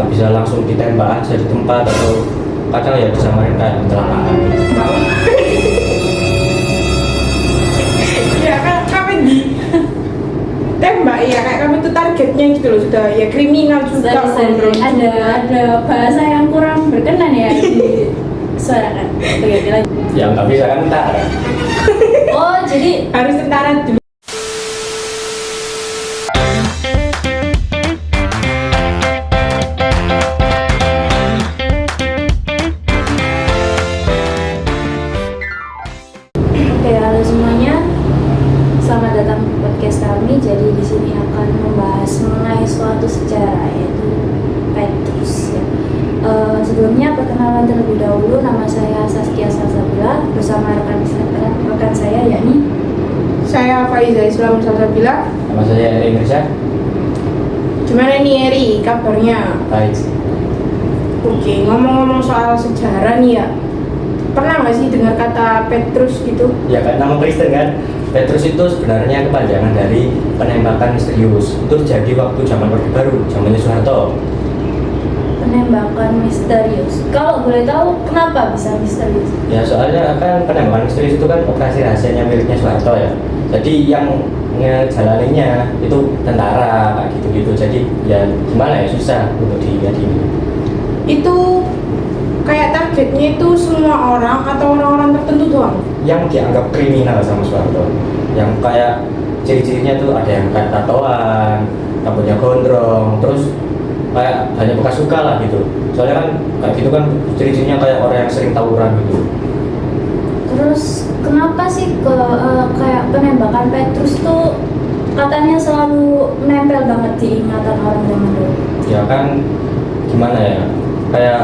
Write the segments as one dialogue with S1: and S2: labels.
S1: bisa langsung ditembak aja di tempat atau kadang ya disamain kayak kecelakaan.
S2: Ya kan kami di tembak ya kayak kami itu targetnya gitu loh, sudah ya kriminal juga.
S3: Ada bahasa yang kurang berkenan ya di suarakan. Oke, lanjut.
S1: Ya nggak bisa kan tentara.
S3: Oh, jadi
S2: Harus tentara dulu.
S3: oke, halo semuanya. Selamat datang di podcast kami. Jadi di sini akan membahas mengenai suatu sejarah yaitu Petrus. Ya. Sebelumnya perkenalan terlebih dahulu, nama saya Saskia Salsabila bersama rekan saya yakni
S2: Saya Faiza Islam Salsabila.
S1: Nama saya Eri Mirza.
S2: Gimana nih Eri kabarnya?
S1: Baik.
S2: Oke, ngomong-ngomong soal sejarah nih ya, pernah nggak sih dengar kata Petrus gitu?
S1: Ya kan nama Kristen kan. Petrus itu sebenarnya kepanjangan dari penembakan misterius. Itu terjadi waktu zaman Orde Baru, zamannya Soeharto.
S3: penembakan misterius. Kalau boleh tahu kenapa bisa misterius?
S1: Ya soalnya kan penembakan misterius itu kan operasi rahasianya miliknya Soeharto ya. Jadi yang ngejalaninnya itu tentara kayak gitu-gitu. Jadi ya gimana ya, susah untuk diyakini.
S2: Itu kayak targetnya itu semua orang atau orang-orang tertentu doang?
S1: Yang dianggap kriminal sama Soeharto, yang kayak ciri-cirinya tuh ada yang kayak tatoan, rambutnya gondrong, terus kayak banyak bekas luka lah gitu. Soalnya kan kayak gitu kan ciri-cirinya kayak orang yang sering tawuran gitu.
S3: Terus kenapa sih kayak penembakan Petrus tuh katanya selalu nempel banget di ingatan orang zaman dulu?
S1: Ya kan gimana ya, kayak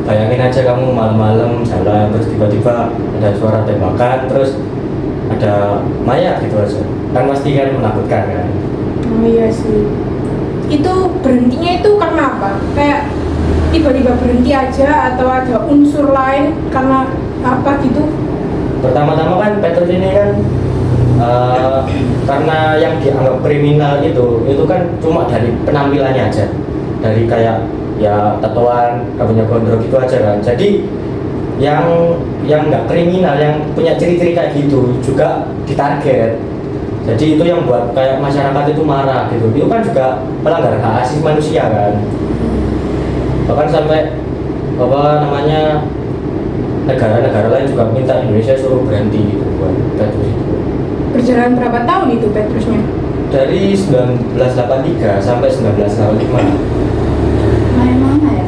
S1: bayangin aja kamu malam-malam jalan terus tiba-tiba ada suara tembakan, terus ada mayat gitu aja, kan pasti kan menakutkan kan.
S2: Oh iya sih. Itu berhentinya itu karena apa? Kayak tiba-tiba berhenti aja atau ada unsur lain karena apa gitu?
S1: Pertama-tama kan Petrus ini kan karena yang dianggap kriminal itu kan cuma dari penampilannya aja, dari kayak ya tatoan, rambutnya gondrong gitu aja kan. Jadi yang nggak kriminal, yang punya ciri-ciri kayak gitu juga ditarget. Jadi itu yang buat kayak masyarakat itu marah gitu. Itu kan juga melanggar hak asasi manusia kan. Bahkan sampai apa namanya, negara-negara lain juga minta Indonesia suruh berhenti gitu buat Petrus itu.
S2: Berjalan berapa tahun itu Petrusnya?
S1: Dari 1983 sampai 1985.
S3: Main mana ya?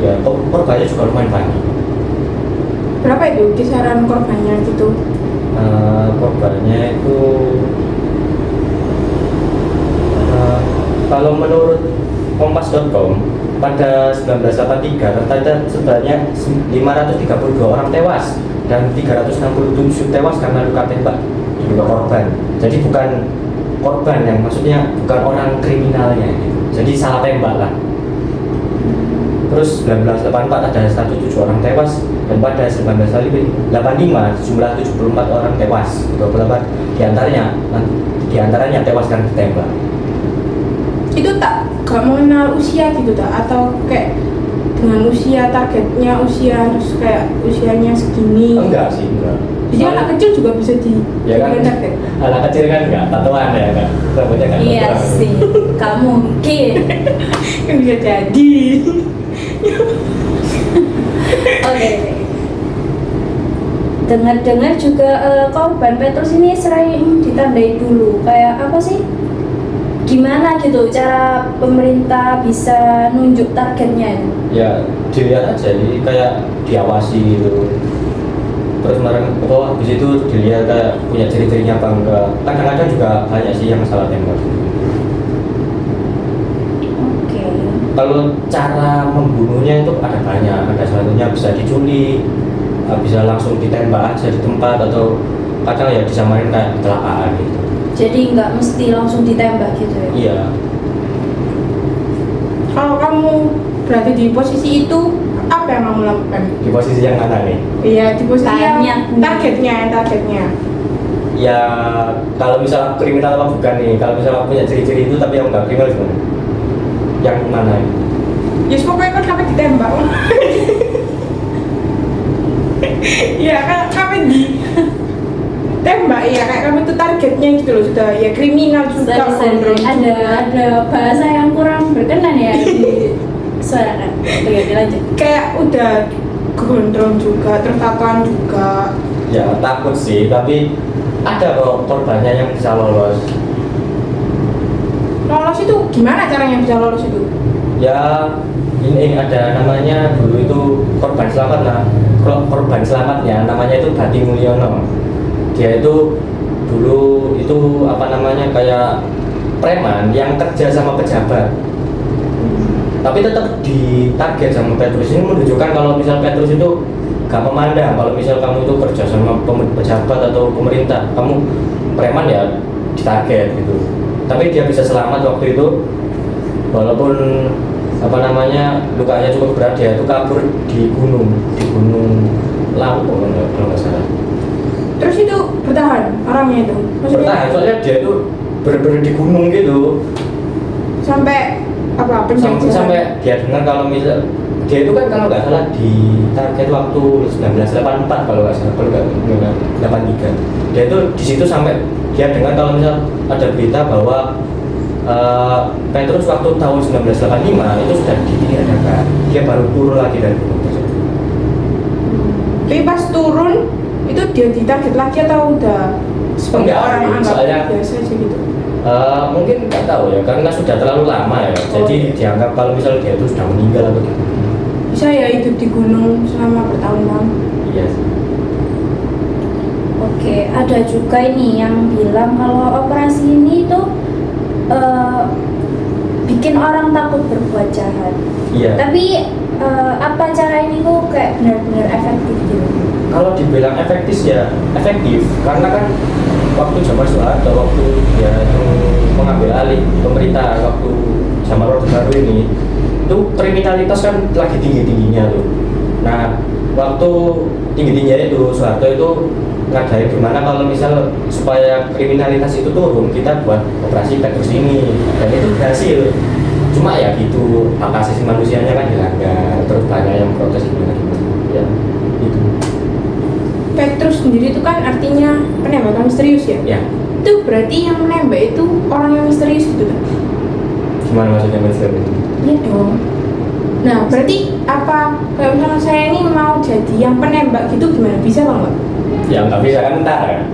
S1: Ya korbannya juga lumayan banyak.
S2: Berapa itu kisaran korbannya gitu?
S1: Korbannya itu kalau menurut kompas.com pada 1983 tercatat sebanyak 532 orang tewas dan 367 tewas karena luka tembak diduga korban. Jadi bukan korban, yang maksudnya bukan orang kriminalnya gitu. Jadi salah tembak lah. Terus 1984 ada 107 orang tewas, dan pada 1985 jumlah 74 orang tewas, 28 diantaranya tewas karena ditembak.
S2: Itu gak mengenal usia gitu tak? Atau kayak dengan usia targetnya usia harus kayak usianya segini?
S1: Enggak sih, enggak.
S2: Jadi anak kecil juga bisa di
S1: Ya kan,
S2: target?
S1: anak kecil kan enggak tatoan ya kan, rambutnya kan
S3: Iya
S1: tatoan.
S3: sih, gak mungkin.
S2: Kan bisa jadi.
S3: Oke. Dengar-dengar juga korban Petrus ini sering ditandai dulu. Kayak apa sih? Gimana gitu cara pemerintah bisa nunjuk targetnya itu?
S1: Ya dilihat aja, jadi kayak diawasi gitu. Terus habis itu dilihat kayak punya ciri-cirinya apa enggak. Kadang-kadang juga banyak sih yang salah tembak.
S3: Oke.
S1: Kalau cara membunuhnya itu ada banyak, ada satunya bisa diculik, bisa langsung ditembak aja di tempat, atau kadang ya disamain kayak kecelakaan gitu.
S3: Jadi nggak mesti langsung ditembak gitu ya?
S1: Iya.
S2: Kalau kamu berada di posisi itu, apa yang kamu lakukan?
S1: Di posisi yang mana nih?
S2: Iya, di posisi yang
S3: Targetnya.
S2: targetnya.
S1: Ya kalau misalnya kriminal apa bukan nih, kalau misalnya punya ciri-ciri itu tapi yang nggak kriminal gimana? Yang mana?
S2: Ya pokoknya kan kami ditembak. Iya kan kami ditembak ya kayak kami itu targetnya gitu loh, sudah ya kriminal juga.
S3: Sorry. Ada bahasa yang kurang berkenan ya di suarakan. Oke, lanjut.
S2: Kayak udah gondrong juga, terus tatoan juga.
S1: Ya takut sih, tapi ada kok korbannya yang bisa lolos.
S2: Lolos itu gimana caranya bisa lolos itu?
S1: Ya ini ada namanya, dulu itu korban selamat lah. Korban selamatnya namanya itu Bati Mulyono. Dia itu dulu itu apa namanya kayak preman yang kerja sama pejabat, tapi tetap ditarget sama Petrus. Ini menunjukkan kalau misal Petrus itu gak memandang kalau misal kamu itu kerja sama pejabat atau pemerintah, kamu preman ya ditarget gitu. Tapi dia bisa selamat waktu itu, walaupun apa namanya lukanya cukup berat. Dia itu kabur di gunung Lawu kalau nggak salah.
S2: Terus itu bertahan orangnya itu?
S1: Bertahan, soalnya dia itu bener-bener di gunung gitu.
S2: Sampai apa penjajahan?
S1: Sampai dia dengar kalau misal dia itu kan kalau nggak salah di target waktu 1984 kalau nggak salah, kalau nggak 83. Dia itu di situ sampai dia dengar kalau misal ada berita bahwa Petrus waktu tahun 1985 itu sudah ditiadakan. Dia baru turun lagi dari gunung tersebut.
S2: Tapi pas turun itu dia ditarget lagi atau udah sebagai
S1: Enggak,
S2: orang anggap
S1: soalnya
S2: biasa aja gitu?
S1: Mungkin nggak tahu ya, karena sudah terlalu lama ya. Jadi
S2: iya.
S1: dianggap kalau misal dia itu sudah meninggal atau gimana.
S2: Bisa ya hidup di gunung selama bertahun-tahun?
S1: Iya sih.
S3: Oke, ada juga ini yang bilang kalau operasi ini tuh bikin orang takut berbuat jahat.
S1: Iya.
S3: Tapi apa cara ini tuh kayak benar-benar efektif gitu?
S1: Kalau dibilang efektif ya efektif, karena kan waktu zaman Soeharto, waktu dia itu mengambil alih pemerintah, waktu zaman Orde Baru ini, itu kriminalitas kan lagi tinggi-tingginya tuh. Nah, waktu tinggi-tingginya itu Soeharto itu ngadain gimana kalau misal supaya kriminalitas itu turun, kita buat operasi Petrus ini, dan itu berhasil. Cuma ya gitu, hak asasi manusianya kan dilanggar, terus banyak yang protes gimana ya itu.
S2: Petrus sendiri itu kan artinya penembak yang misterius ya?
S1: Ya,
S2: Itu berarti yang menembak itu orang yang misterius gitu kan?
S1: gimana maksudnya misterius?
S3: Iya dong.
S2: Nah berarti apa, kayak misalnya saya ini mau jadi yang penembak gitu gimana? Bisa nggak?
S1: Ya nggak bisa kan tentara.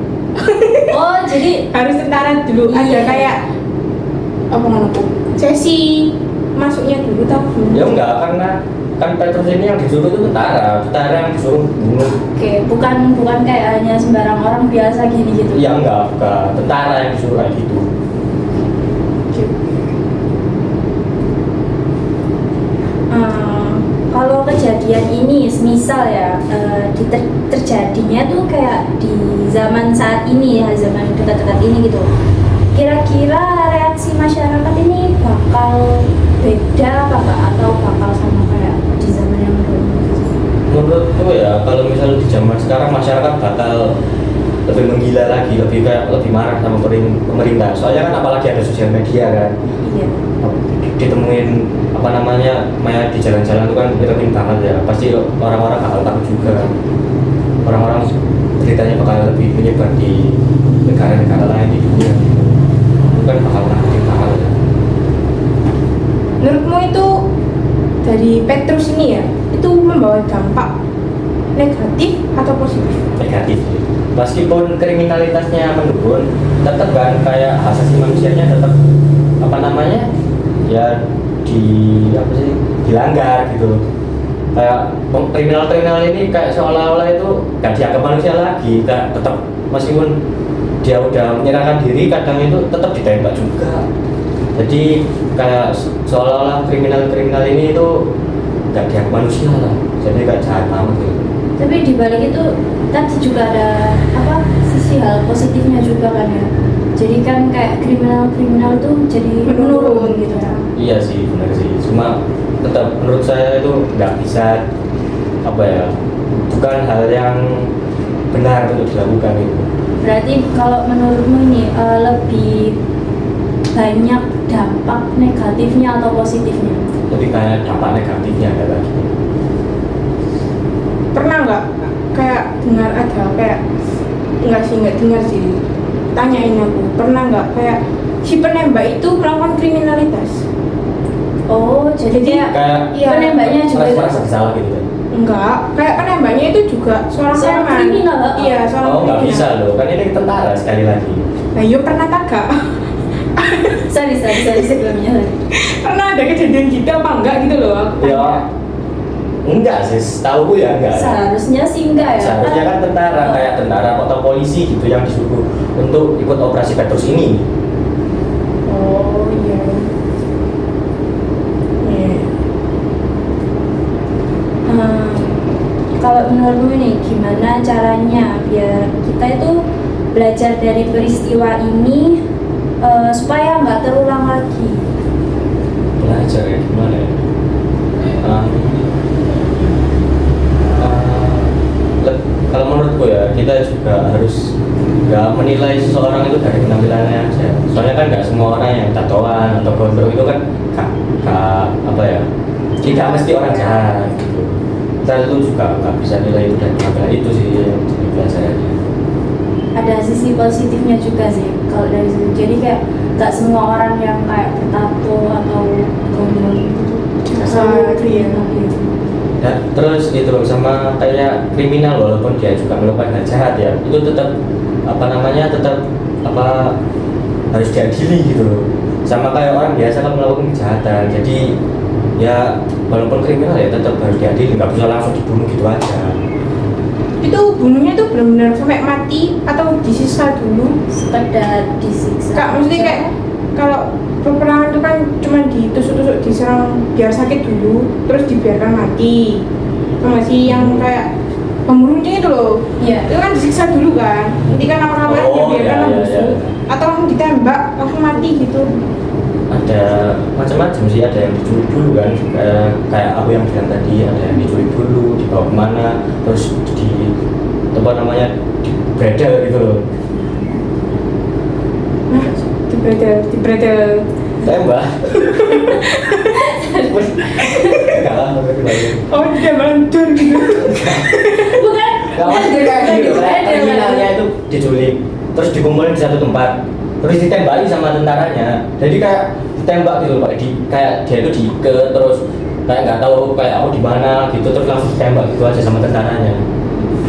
S3: Oh, jadi
S2: Harus tentara dulu,
S3: Iya.
S2: ada kayak apa namanya sesi masuknya dulu tau gimana?
S1: Ya enggak, karena kan Petrus ini yang disuruh itu tentara yang disuruh bunuh.
S3: oke, bukan kayak hanya sembarang orang biasa gini gitu.
S1: Ya enggak, tentara yang disuruh kayak gitu.
S3: Kalau kejadian ini, misal ya terjadinya tuh kayak di zaman saat ini ya, zaman dekat-dekat ini gitu. Kira-kira reaksi masyarakat ini bakal beda apa enggak, atau bakal sama kayak di zaman yang dulu?
S1: Menurutku ya, kalau misalnya di zaman sekarang masyarakat bakal lebih menggila lagi, lebih marah sama pemerintah. Soalnya kan apalagi ada sosial media kan.
S3: Iya.
S1: Ditemuin apa namanya Maya di jalan-jalan itu kan penting banget ya, pasti orang-orang bakal takut juga kan. Orang-orang beritanya bakal lebih menyebar di negara-negara lain di dunia itu kan bakal takut banget ya.
S2: Menurutmu itu dari Petrus ini ya, itu membawa dampak negatif atau positif?
S1: Negatif. Meskipun kriminalitasnya menurun, tetap kan kayak hak asasi manusianya tetap apa namanya ya dilanggar gitu. Kayak kriminal ini kayak seolah-olah itu gak dianggap manusia lagi, tetap meskipun dia udah menyerahkan diri kadang itu tetap ditembak juga. Jadi kayak seolah-olah kriminal ini itu gak dianggap manusia lah, jadi gak jahat banget gitu.
S3: Tapi di balik itu tadi juga ada sisi hal positifnya juga kan ya. Jadi kan kayak kriminal tuh jadi menurun gitu kan.
S1: Iya sih, benar sih. Cuma tetap menurut saya itu nggak bisa bukan hal yang benar untuk dilakukan itu.
S3: Berarti kalau menurutmu ini lebih banyak dampak negatifnya atau positifnya?
S1: lebih banyak dampak negatifnya ada lagi.
S2: Pernah nggak kayak dengar ada kayak nggak dengar sih, tanyain aku, pernah nggak kayak si penembak itu melakukan kriminalitas?
S3: Oh, jadi kayak
S2: iya,
S3: penembaknya juga
S1: merasa bersalah gitu kan?
S2: enggak, kayak penembaknya itu juga seorang
S3: Seorang
S2: preman.
S3: kriminal, Mbak.
S2: Iya, seorang
S1: Oh nggak
S2: kriminal.
S1: bisa loh, kan ini tentara sekali lagi.
S2: Nah, yuk pernah tak Kak?
S3: sorry sebelumnya.
S2: Pernah ada kejadian gitu apa enggak gitu loh? Aku tanya.
S1: Ya enggak sih, tahu ya enggak.
S3: Seharusnya sih enggak ya.
S1: Seharusnya kan tentara, kayak tentara atau polisi gitu yang disuruh untuk ikut operasi Petrus ini.
S2: Oh iya. Iya.
S3: Kalau menurutmu nih gimana caranya biar kita itu belajar dari peristiwa ini supaya nggak terulang lagi?
S1: Belajar ya gimana ya? Kalau menurutku ya kita juga harus nggak menilai seseorang itu dari penampilannya aja. Soalnya kan nggak semua orang yang tatoan atau gondrong itu kan apa ya, tidak mesti orang jahat gitu. Kita itu juga nggak bisa nilai itu dari penampilan itu sih yang jadi pelajarannya.
S3: Ada sisi positifnya juga sih kalau dari situ. Jadi kayak nggak semua orang yang kayak bertato atau gondrong itu selalu kriminal.
S1: Ya, terus itu sama kayak kriminal walaupun dia juga melakukan hal jahat ya, itu tetap tetap harus diadili gitu loh. Sama kayak orang biasa kan melakukan kejahatan, jadi ya walaupun kriminal ya tetap harus diadili, nggak bisa langsung dibunuh gitu aja.
S2: Itu bunuhnya tuh benar-benar sampai mati atau disiksa dulu?
S3: Sekedar disiksa.
S2: Kak, maksudnya kayak kalau peperangan itu kan cuma ditusuk-tusuk, diserang biar sakit dulu, terus dibiarkan mati. Masih yang kayak pembunuhnya itu loh,
S3: Iya.
S2: itu kan disiksa dulu kan, nanti kan lama-lama dibiarkan membusuk, atau langsung ditembak langsung mati gitu.
S1: Ada macam-macam sih, ada yang diculik dulu kan, kayak aku yang bilang tadi, ada yang diculik dulu, dibawa kemana, terus di di bredel gitu loh.
S2: Nah, dibredel.
S1: Tembak. Enggak lah,
S2: Oh, dia bantur gitu.
S3: Bukan.
S1: Gak maksudnya kayak gitu, kayak kriminalnya itu diculik, terus dikumpulin di satu tempat, terus ditembaki sama tentaranya. Jadi kayak ditembak gitu loh, Pak. Kayak dia itu diikat, terus kayak nggak tahu kayak aku di mana gitu, terus langsung ditembak gitu aja sama tentaranya.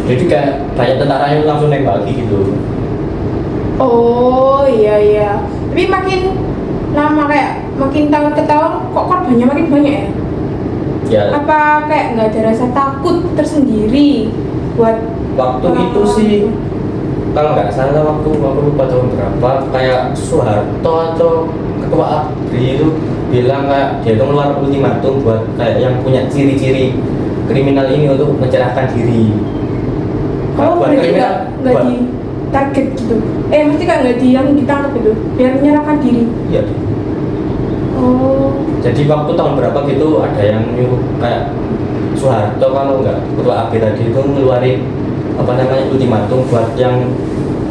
S1: Jadi kayak banyak tentaranya itu langsung nembaki gitu.
S2: Oh iya. Tapi makin lama kayak makin tahun ke tahun kok korbannya makin banyak ya?
S1: Ya
S2: Apa kayak nggak ada rasa takut tersendiri buat
S1: waktu
S2: orang-orang
S1: itu sih, kalau nggak salah waktu aku lupa tahun berapa, kayak Soeharto atau ketua ABRI itu bilang kayak dia itu ngeluarin ultimatum buat kayak yang punya ciri-ciri kriminal ini untuk mencerahkan diri.
S2: Oh,
S1: Buat
S2: berarti
S1: kriminal,
S2: nggak
S1: buat-
S2: di target gitu. Mesti kan nggak yang ditangkap itu biar menyerahkan diri.
S1: Iya.
S2: Oh.
S1: Jadi waktu tahun berapa gitu ada yang nyuruh kayak Soeharto kalau nggak ketua ABRI tadi itu ngeluarin ultimatum buat yang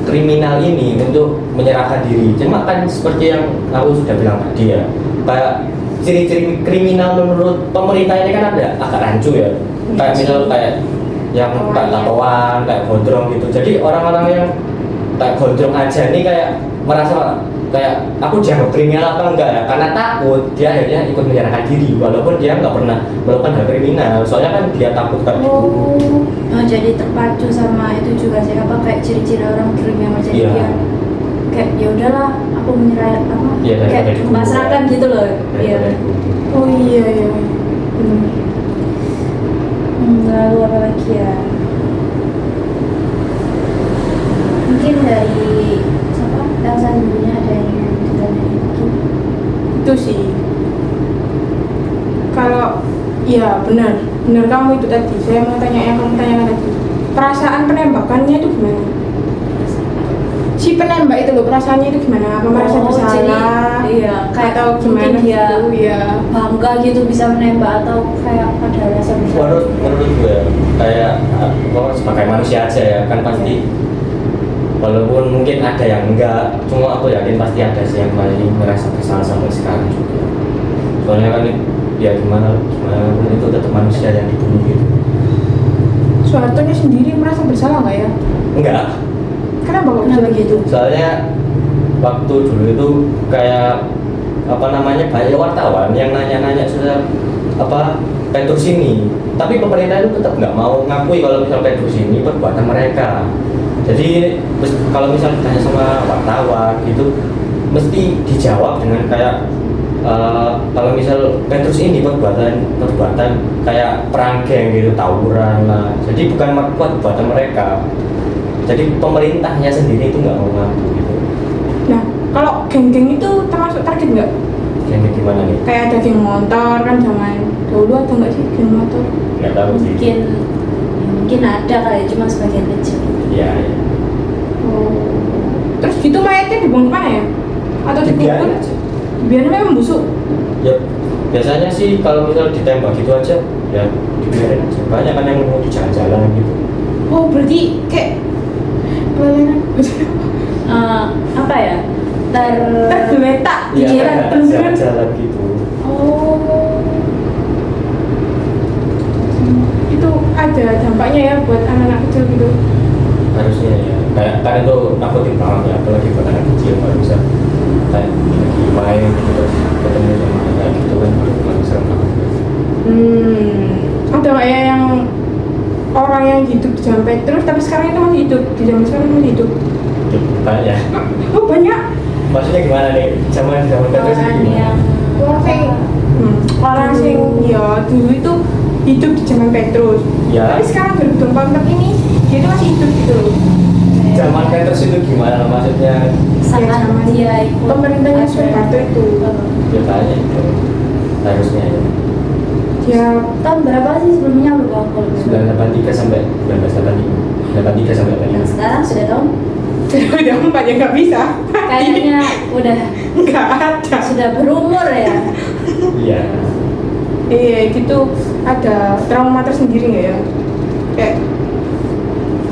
S1: kriminal ini untuk menyerahkan diri. Cuma kan seperti yang aku sudah bilang tadi ya, kayak ciri-ciri kriminal menurut pemerintah ini kan ada agak rancu ya. Kayak misal kayak yang kayak tatoan, kayak gondrong gitu. Jadi orang-orang yang kayak gondrong aja nih kayak merasa kayak aku dianggap kriminal apa enggak ya, karena takut dia akhirnya ikut menyerahkan diri walaupun dia nggak pernah melakukan hal kriminal, soalnya kan dia takut kan dibunuh.
S3: Oh, jadi terpacu sama itu juga sih, apa kayak ciri-ciri orang kriminal, jadi
S1: Iya.
S3: dia kayak ya udahlah aku menyerah apa
S1: Iya, daripada
S3: kayak
S1: dibunuh.
S3: memasrahkan gitu loh. Iya.
S2: Oh iya.
S3: Lalu apa lagi ya? Mungkin dari siapa? Elsa dulunya ada yang ditanyain lagi.
S2: Itu sih. Kalau ya benar kamu itu tadi. Saya mau tanya yang kamu tanyakan tadi. Perasaan penembakannya itu gimana? Si penembak itu loh, perasaannya itu gimana? Apa merasa bersalah?
S3: Jadi, iya, kayak
S2: atau gimana
S3: mungkin dia
S2: gitu ya?
S3: bangga gitu bisa menembak atau kayak ada rasa bersalah.
S1: Menurut gue kayak sebagai manusia aja ya kan pasti, walaupun mungkin ada yang enggak, cuma aku yakin pasti ada sih yang paling merasa bersalah sampai sekarang juga. soalnya kan ya gimana pun itu tetap manusia yang dibunuh gitu.
S2: Soehartonya sendiri merasa bersalah nggak ya?
S1: Enggak,
S2: Kenapa kok bisa begitu?
S1: soalnya waktu dulu itu kayak apa namanya banyak wartawan yang nanya-nanya sudah apa Petrus ini, tapi pemerintah itu tetap nggak mau ngakui kalau misal Petrus ini perbuatan mereka. Jadi kalau misal ditanya sama wartawan gitu mesti dijawab dengan kayak kalau misal Petrus ini perbuatan kayak perang geng gitu, tawuran lah. Jadi bukan perbuatan mereka. Jadi pemerintahnya sendiri itu nggak mau ngaku gitu.
S2: Nah, kalau geng-geng itu termasuk target nggak?
S1: Jadi gimana nih?
S2: Kayak ada geng motor kan zaman dahulu atau nggak sih geng motor?
S1: Nggak tahu sih.
S3: Mungkin ada kali, cuma sebagian kecil.
S1: Iya. Ya.
S2: Oh. Terus gitu mayatnya dibuang kemana ya? Atau dikubur?
S1: Dibiarin aja.
S2: Biarnya memang busuk.
S1: Ya biasanya sih kalau misal ditembak gitu aja ya dibiarin aja. Banyak kan yang mau di jalan-jalan gitu.
S2: Oh, berarti kayak kelainan.
S3: Apa ya?
S2: Tergeletak di
S1: Iya,
S2: jalan
S1: kayak
S2: terus.
S1: jalan-jalan gitu.
S2: Oh. Itu ada dampaknya ya buat anak-anak kecil gitu.
S1: Harusnya ya. Kayak kan itu nakutin banget ya, apalagi buat anak kecil kalau bisa kayak lagi main gitu terus ketemu sama kayak gitu kan baru serem banget.
S2: Ada nggak ya yang orang yang hidup di zaman Petrus tapi sekarang itu masih hidup, di zaman sekarang masih hidup?
S1: Banyak.
S2: Oh, banyak.
S1: Maksudnya gimana nih? Zaman Petrus
S3: Orang
S1: gimana?
S3: yang
S2: Orang sing ya dulu itu hidup di zaman Petrus.
S1: Ya.
S2: Tapi sekarang 2024 ini dia itu masih hidup gitu loh.
S1: Zaman Petrus itu gimana? Maksudnya
S3: saat
S2: zaman
S3: dia ikut
S2: pemerintahnya
S3: ada-
S2: Soeharto itu.
S1: ya tanya itu harusnya ya.
S2: Dia
S3: Tahun berapa sih sebelumnya lupa aku.
S1: 1983 sampai 1983 sampai
S3: Yang
S1: 85.
S3: sekarang sudah tahun
S2: udah 4 ya nggak bisa.
S3: kayaknya udah
S2: Nggak ada.
S3: sudah berumur ya.
S1: Iya.
S2: Iya gitu, ada trauma tersendiri nggak ya? Kayak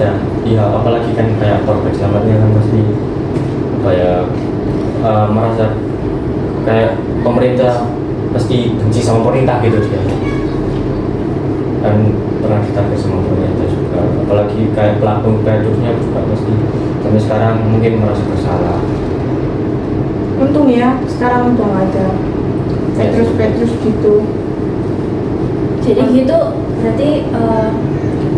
S1: Ya, iya apalagi kan kayak korban selamatnya kan pasti kayak merasa kayak pemerintah pasti benci sama pemerintah gitu dia. Dan pernah ditarget sama pemerintah juga. Apalagi kayak pelaku Petrusnya juga pasti sampai sekarang mungkin merasa bersalah.
S2: untung ya sekarang udah nggak ada Petrus gitu.
S3: Jadi gitu berarti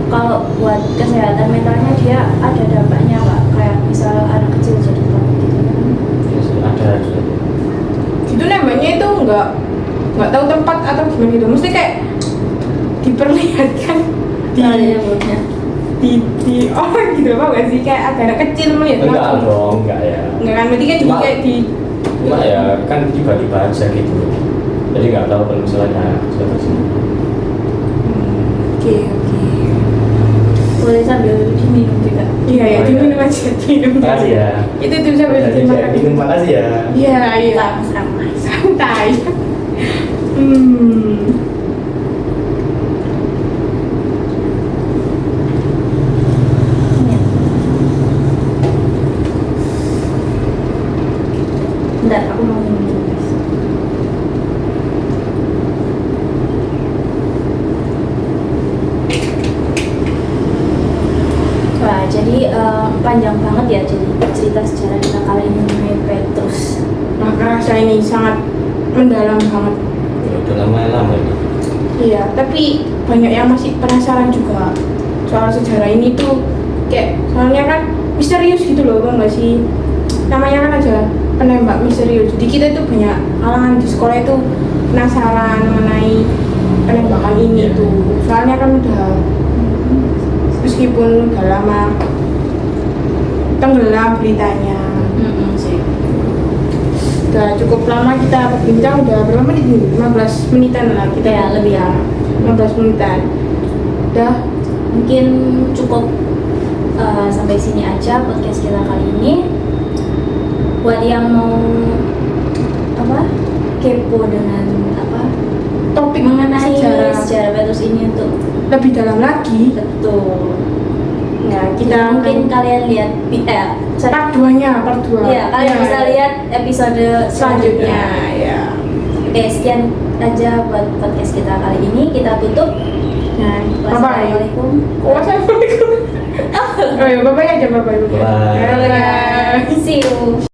S3: kalau buat kesehatan mentalnya dia ada dampaknya nggak? Kayak misal anak kecil jadi takut gitu kan?
S1: Ya sih, ada harusnya.
S2: Itu nembaknya itu nggak tahu tempat atau gimana gitu. Mesti kayak diperlihatkan di
S3: Soalnya mulutnya.
S2: di orang gitu apa nggak sih kayak ada anak kecil melihat
S1: Enggak
S2: langsung.
S1: dong, enggak ya.
S2: Nggak kan berarti kan
S1: Cuma-
S2: kayak di
S1: Cuma ya kan tiba-tiba aja gitu. Jadi nggak tahu kalau misalnya sudah sini.
S2: oke.
S3: Boleh sambil diminum juga.
S2: Iya ya,
S1: Oh,
S2: diminum
S1: iya.
S2: aja, diminum.
S1: Makasih ya.
S2: Itu tuh sampai
S1: Jadi
S2: dimakan.
S1: saya minum makasih ya.
S2: Iya, iya.
S3: Sama-sama.
S2: Santai.
S3: Iya. Bentar, aku mau minum dulu, guys. Wah, jadi panjang banget ya jadi cerita sejarah kita kali ini mengenai Petrus.
S2: Nah, kerasa ini sangat mendalam banget.
S1: Ya, udah lama ini.
S2: Iya, tapi banyak yang masih penasaran juga soal sejarah ini tuh kayak soalnya kan misterius gitu loh, bang nggak sih? Namanya kan aja penembak misterius. Jadi kita itu banyak kalangan di sekolah itu penasaran mengenai penembakan ini
S1: Iya.
S2: tuh. Soalnya kan udah meskipun udah lama tenggelam beritanya.
S3: Sih.
S2: Udah cukup lama kita berbincang, udah berapa menit nih? 15 menitan lah kita.
S3: Ya, lebih ya.
S2: 15 menitan. Udah.
S3: Mungkin cukup sampai sini aja podcast kita kali ini. Buat yang mau kepo dengan
S2: Topik
S3: mengenai
S2: sejarah
S3: sejarah Petrus ini untuk
S2: lebih dalam lagi.
S3: betul.
S2: Nah,
S3: Kita
S2: kita
S3: mungkin kalian lihat
S2: part 2-nya, part 2.
S3: ya kalian bisa lihat episode
S2: selanjutnya ya.
S3: Oke, sekian aja buat podcast kita kali ini. Kita tutup.
S2: Nah, bye-bye.
S3: Wassalamualaikum.
S2: Wassalamualaikum. Oh ya, bye-bye aja, bye-bye.
S1: Bye.
S2: Bye.
S3: See you.